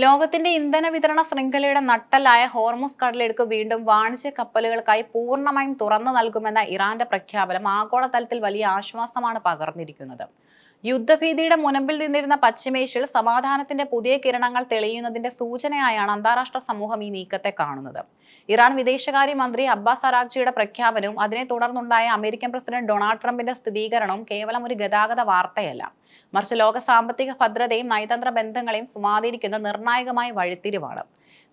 ലോകത്തിന്റെ ഇന്ധന വിതരണ ശൃംഖലയുടെ നട്ടെല്ലായ ഹോർമുസ് കടലിടുക്ക് വീണ്ടും വാണിജ്യ കപ്പലുകൾക്കായി പൂർണ്ണമായും തുറന്നു നൽകുമെന്ന ഇറാന്റെ പ്രഖ്യാപനം ആഗോളതലത്തിൽ വലിയ ആശ്വാസമാണ് പകർന്നിരിക്കുന്നത്. യുദ്ധഭീതിയുടെ മുനമ്പിൽ നിന്നിരുന്ന പശ്ചിമേഷ്യയിൽ സമാധാനത്തിന്റെ പുതിയ കിരണങ്ങൾ തെളിയുന്നതിന്റെ സൂചനയായാണ് അന്താരാഷ്ട്ര സമൂഹം ഈ നീക്കത്തെ കാണുന്നത്. ഇറാൻ വിദേശകാര്യ മന്ത്രി അബ്ബാസ് അറാഗ്ചിയുടെ പ്രഖ്യാപനവും അതിനെ തുടർന്നുണ്ടായ അമേരിക്കൻ പ്രസിഡന്റ് ഡൊണാൾഡ് ട്രംപിന്റെ സ്ഥിരീകരണവും കേവലം ഒരു ഗതാഗത വാർത്തയല്ല, മറിച്ച് ലോക സാമ്പത്തിക ഭദ്രതയും നയതന്ത്ര ബന്ധങ്ങളെയും സ്വാധീനിക്കുന്ന നിർണായകമായ വഴിത്തിരിവാണ്.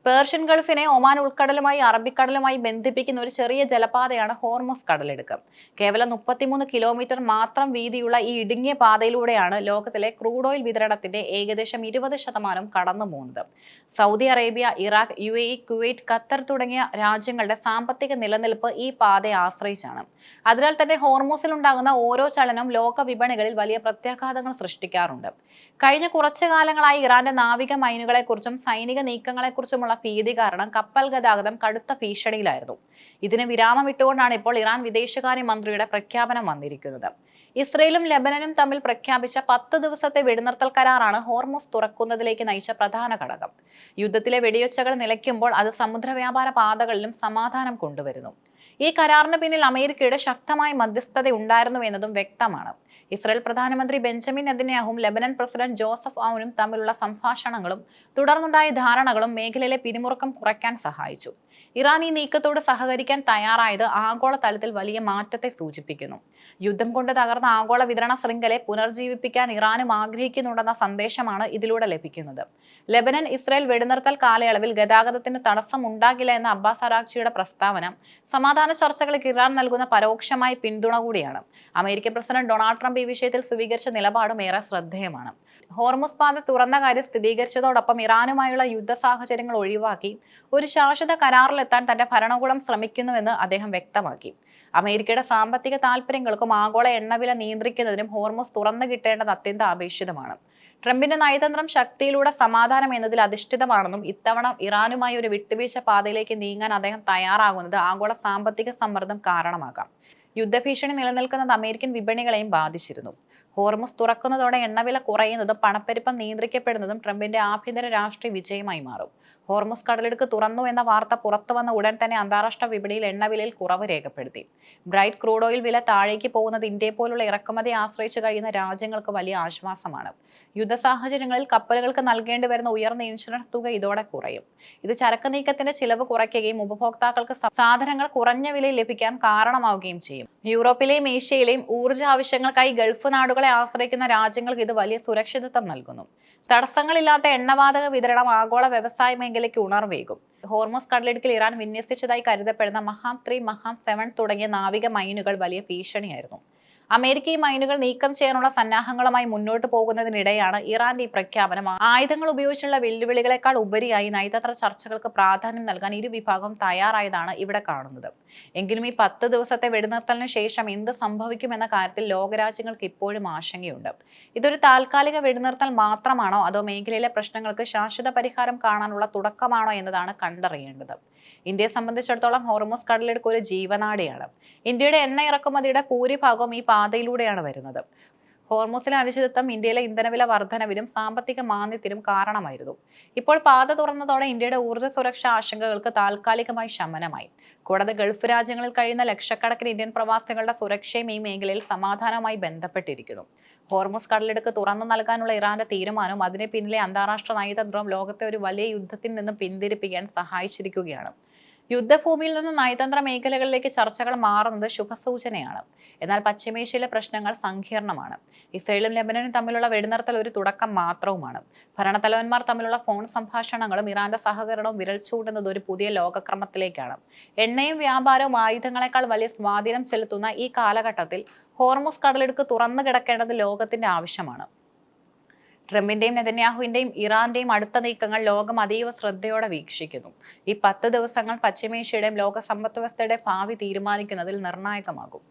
പേർഷ്യൻ ഗൾഫിനെ ഒമാൻ ഉൾക്കടലുമായി അറബിക്കടലുമായി ബന്ധിപ്പിക്കുന്ന ഒരു ചെറിയ ജലപാതയാണ് ഹോർമുസ് കടലിടുക്ക്. കേവലം 33 കിലോമീറ്റർ മാത്രം വീതിയുള്ള ഈ ഇടുങ്ങിയ പാതയിലൂടെയാണ് ലോകത്തിലെ ക്രൂഡ് ഓയിൽ വിതരണത്തിന്റെ ഏകദേശം 20% കടന്നു പോകുന്നത്. Saudi Arabia, Iraq, UAE, Kuwait, Qatar തുടങ്ങിയ രാജ്യങ്ങളുടെ സാമ്പത്തിക നിലനിൽപ്പ് ഈ പാതയെ ആശ്രയിച്ചാണ്. അതിനാൽ തന്നെ ഹോർമുസിൽ ഉണ്ടാകുന്ന ഓരോ ചലനവും ലോക വിപണികളിൽ വലിയ പ്രത്യാഘാതങ്ങൾ സൃഷ്ടിക്കാറുണ്ട്. കഴിഞ്ഞ കുറച്ചു കാലങ്ങളായി ഇറാന്റെ നാവിക മൈനുകളെക്കുറിച്ചും സൈനിക നീക്കങ്ങളെക്കുറിച്ചുമുള്ള ഭീതി കാരണം കപ്പൽ ഗതാഗതം കടുത്ത ഭീഷണിയിലായിരുന്നു. ഇതിന് വിരാമം ഇട്ടുകൊണ്ടാണ് ഇപ്പോൾ ഇറാൻ വിദേശകാര്യ മന്ത്രിയുടെ പ്രഖ്യാപനം വന്നിരിക്കുന്നത്. ഇസ്രയേലും ലെബനനും തമ്മിൽ പ്രഖ്യാപിച്ച 10 ദിവസത്തെ വെടിനിർത്തൽ കരാറാണ് ഹോർമുസ് തുറക്കുന്നതിലേക്ക് നയിച്ച പ്രധാന ഘടകം. യുദ്ധത്തിലെ വെടിയൊച്ചകൾ നിലയ്ക്കുമ്പോൾ അത് സമുദ്ര വ്യാപാര പാതകളിലും സമാധാനം കൊണ്ടുവരുന്നു. ഈ കരാറിന് പിന്നിൽ അമേരിക്കയുടെ ശക്തമായ മധ്യസ്ഥത ഉണ്ടായിരുന്നു എന്നതും വ്യക്തമാണ്. ഇസ്രായേൽ പ്രധാനമന്ത്രി ബെഞ്ചമിൻ നെതന്യാഹുവും ലെബനൻ പ്രസിഡന്റ് ജോസഫ് ഔനും തമ്മിലുള്ള സംഭാഷണങ്ങളും തുടർന്നുണ്ടായ ധാരണകളും മേഖലയിലെ പിരിമുറുക്കം കുറയ്ക്കാൻ സഹായിച്ചു. ഇറാൻ ഈ നീക്കത്തോട് സഹകരിക്കാൻ തയ്യാറായത് ആഗോള തലത്തിൽ വലിയ മാറ്റത്തെ സൂചിപ്പിക്കുന്നു. യുദ്ധം കൊണ്ട് തകർന്ന ആഗോള വിതരണ ശൃംഖലയെ പുനർജീവിപ്പിക്കാൻ ഇറാനും ആഗ്രഹിക്കുന്നുണ്ടെന്ന സന്ദേശമാണ് ഇതിലൂടെ ലഭിക്കുന്നത്. ലെബനൻ ഇസ്രായേൽ വെടിനിർത്തൽ കാലയളവിൽ ഗതാഗതത്തിന് തടസ്സം ഉണ്ടാകില്ല എന്ന അബ്ബാസ് അറാഗ്ചിയുടെ പ്രസ്താവന സമാധാന ചർച്ചകൾക്ക് ഇറാൻ നൽകുന്ന പരോക്ഷമായ പിന്തുണ കൂടിയാണ്. അമേരിക്കൻ പ്രസിഡന്റ് ഡൊണാൾഡ് ട്രംപ് ഈ വിഷയത്തിൽ സ്വീകരിച്ച നിലപാടും ഏറെ ശ്രദ്ധേയമാണ്. ഹോർമുസ് പാത തുറന്ന കാര്യം സ്ഥിരീകരിച്ചതോടൊപ്പം ഇറാനുമായുള്ള യുദ്ധ സാഹചര്യങ്ങൾ ഒഴിവാക്കി ഒരു ശാശ്വത കരാറിലെത്താൻ തന്റെ ഭരണകൂടം ശ്രമിക്കുന്നുവെന്ന് അദ്ദേഹം വ്യക്തമാക്കി. അമേരിക്കയുടെ സാമ്പത്തിക താൽപര്യങ്ങൾക്കും ആഗോള എണ്ണവില നിയന്ത്രിക്കുന്നതിനും ഹോർമുസ് തുറന്നു കിട്ടേണ്ടത് അത്യന്താപേക്ഷിതമാണ്. ട്രംപിന്റെ നയതന്ത്രം ശക്തിയിലൂടെ സമാധാനം എന്നതിൽ അധിഷ്ഠിതമാണെന്നും ഇത്തവണ ഇറാനുമായി ഒരു വിട്ടുവീഴ്ച പാതയിലേക്ക് നീങ്ങാൻ അദ്ദേഹം തയ്യാറാകുന്നത് ആഗോള സാമ്പത്തിക സമ്മർദ്ദം കാരണമാകാം. യുദ്ധഭീഷണി നിലനിൽക്കുന്നത് അമേരിക്കൻ വിപണികളെയും ബാധിച്ചിരുന്നു. ഹോർമുസ് തുറക്കുന്നതോടെ എണ്ണവില കുറയുന്നതും പണപ്പെരുപ്പം നിയന്ത്രിക്കപ്പെടുന്നതും ട്രംപിന്റെ ആഭ്യന്തര രാഷ്ട്രീയ വിജയമായി മാറും. ഹോർമുസ് കടലിടുക്ക് തുറന്നു എന്ന വാർത്ത പുറത്തുവന്ന ഉടൻ തന്നെ അന്താരാഷ്ട്ര വിപണിയിൽ എണ്ണവിലയിൽ കുറവ് രേഖപ്പെടുത്തി. ബ്രൈറ്റ് ക്രൂഡ് ഓയിൽ വില താഴേക്ക് പോകുന്നത് ഇന്ത്യയെ പോലുള്ള ഇറക്കുമതിയെ ആശ്രയിച്ചു കഴിയുന്ന രാജ്യങ്ങൾക്ക് വലിയ ആശ്വാസമാണ്. യുദ്ധ സാഹചര്യങ്ങളിൽ കപ്പലുകൾക്ക് നൽകേണ്ടി വരുന്ന ഉയർന്ന ഇൻഷുറൻസ് തുക ഇതോടെ കുറയും. ഇത് ചരക്ക് നീക്കത്തിന്റെ ചിലവ് കുറയ്ക്കുകയും ഉപഭോക്താക്കൾക്ക് സാധനങ്ങൾ കുറഞ്ഞ വിലയിൽ ലഭിക്കാൻ കാരണമാവുകയും ചെയ്യും. യൂറോപ്പിലെയും ഏഷ്യയിലെയും ഊർജ്ജ ആവശ്യങ്ങൾക്കായി ഗൾഫ് നാടുകളെ ആശ്രയിക്കുന്ന രാജ്യങ്ങൾക്ക് ഇത് വലിയ സുരക്ഷിതത്വം നൽകുന്നു. തടസ്സങ്ങളില്ലാത്ത എണ്ണവാതക വിതരണം ആഗോള വ്യവസായ മേഖലയ്ക്ക് ഉണർവേകും. ഹോർമുസ് കടലിടുക്കിൽ ഇറാൻ വിന്യസിച്ചതായി കരുതപ്പെടുന്ന മഹാം 3, മഹാം 7 തുടങ്ങിയ നാവിക മൈനുകൾ വലിയ ഭീഷണിയായിരുന്നു. അമേരിക്ക ഈ മൈനുകൾ നീക്കം ചെയ്യാനുള്ള സന്നാഹങ്ങളുമായി മുന്നോട്ട് പോകുന്നതിനിടെയാണ് ഇറാന്റെ ഈ പ്രഖ്യാപനം. ആയുധങ്ങൾ ഉപയോഗിച്ചുള്ള വെല്ലുവിളികളെക്കാൾ ഉപരിയായി നയതന്ത്ര ചർച്ചകൾക്ക് പ്രാധാന്യം നൽകാൻ ഇരു വിഭാഗവും തയ്യാറായതാണ് ഇവിടെ കാണുന്നത്. എങ്കിലും ഈ 10 ദിവസത്തെ വെടിനിർത്തലിന് ശേഷം എന്ത് സംഭവിക്കുമെന്ന കാര്യത്തിൽ ലോകരാജ്യങ്ങൾക്ക് ഇപ്പോഴും ആശങ്കയുണ്ട്. ഇതൊരു താൽക്കാലിക വെടിനിർത്തൽ മാത്രമാണോ അതോ മേഖലയിലെ പ്രശ്നങ്ങൾക്ക് ശാശ്വത പരിഹാരം കാണാനുള്ള തുടക്കമാണോ എന്നതാണ് കണ്ടറിയേണ്ടത്. ഇന്ത്യയെ സംബന്ധിച്ചിടത്തോളം ഹോർമുസ് കടലിടുക്ക് ഒരു ജീവനാഡിയാണ്. ഇന്ത്യയുടെ എണ്ണ ഇറക്കുമതിയുടെ ഭൂരിഭാഗവും ഈ പാതയിലൂടെയാണ് വരുന്നത്. ഹോർമുസിലെ അനിശ്ചിതത്വം ഇന്ത്യയിലെ ഇന്ധനവില വർധനവിനും സാമ്പത്തിക മാന്ദ്യത്തിനും കാരണമായിരുന്നു. ഇപ്പോൾ പാത തുറന്നതോടെ ഇന്ത്യയുടെ ഊർജ്ജ സുരക്ഷാ ആശങ്കകൾക്ക് താൽക്കാലികമായി ശമനമായി. കൂടാതെ ഗൾഫ് രാജ്യങ്ങളിൽ കഴിയുന്ന ലക്ഷക്കണക്കിന് ഇന്ത്യൻ പ്രവാസികളുടെ സുരക്ഷയും ഈ മേഖലയിൽ സമാധാനവുമായി ബന്ധപ്പെട്ടിരിക്കുന്നു. ഹോർമുസ് കടലിടുക്ക് തുറന്നു നൽകാനുള്ള ഇറാന്റെ തീരുമാനവും അതിന് പിന്നിലെ അന്താരാഷ്ട്ര നയതന്ത്രവും ലോകത്തെ ഒരു വലിയ യുദ്ധത്തിൽ നിന്ന് പിന്തിരിപ്പിക്കാൻ സഹായിച്ചിരിക്കുകയാണ്. യുദ്ധഭൂമിയിൽ നിന്ന് നയതന്ത്ര മേഖലകളിലേക്ക് ചർച്ചകൾ മാറുന്നത് ശുഭസൂചനയാണ്. എന്നാൽ പശ്ചിമേഷ്യയിലെ പ്രശ്നങ്ങൾ സങ്കീർണമാണ്. ഇസ്രയേലും ലെബനനും തമ്മിലുള്ള വെടിനിർത്തൽ ഒരു തുടക്കം മാത്രവുമാണ്. ഭരണത്തലവന്മാർ തമ്മിലുള്ള ഫോൺ സംഭാഷണങ്ങളും ഇറാന്റെ സഹകരണവും വിരൽ ചൂണ്ടുന്നത് ഒരു പുതിയ ലോകക്രമത്തിലേക്കാണ്. എണ്ണയും വ്യാപാരവും ആയുധങ്ങളെക്കാൾ വലിയ സ്വാധീനം ചെലുത്തുന്ന ഈ കാലഘട്ടത്തിൽ ഹോർമുസ് കടലിടുക്ക് തുറന്നു കിടക്കേണ്ടത് ലോകത്തിന്റെ ആവശ്യമാണ്. ട്രംപിന്റെയും നെതന്യാഹുവിന്റെയും ഇറാന്റെയും അടുത്ത നീക്കങ്ങൾ ലോകം അതീവ ശ്രദ്ധയോടെ വീക്ഷിക്കുന്നു. ഈ 10 ദിവസങ്ങൾ പശ്ചിമേഷ്യയുടെയും ലോക സമ്പദ് വ്യവസ്ഥയുടെ ഭാവി തീരുമാനിക്കുന്നതിൽ നിർണായകമാകും.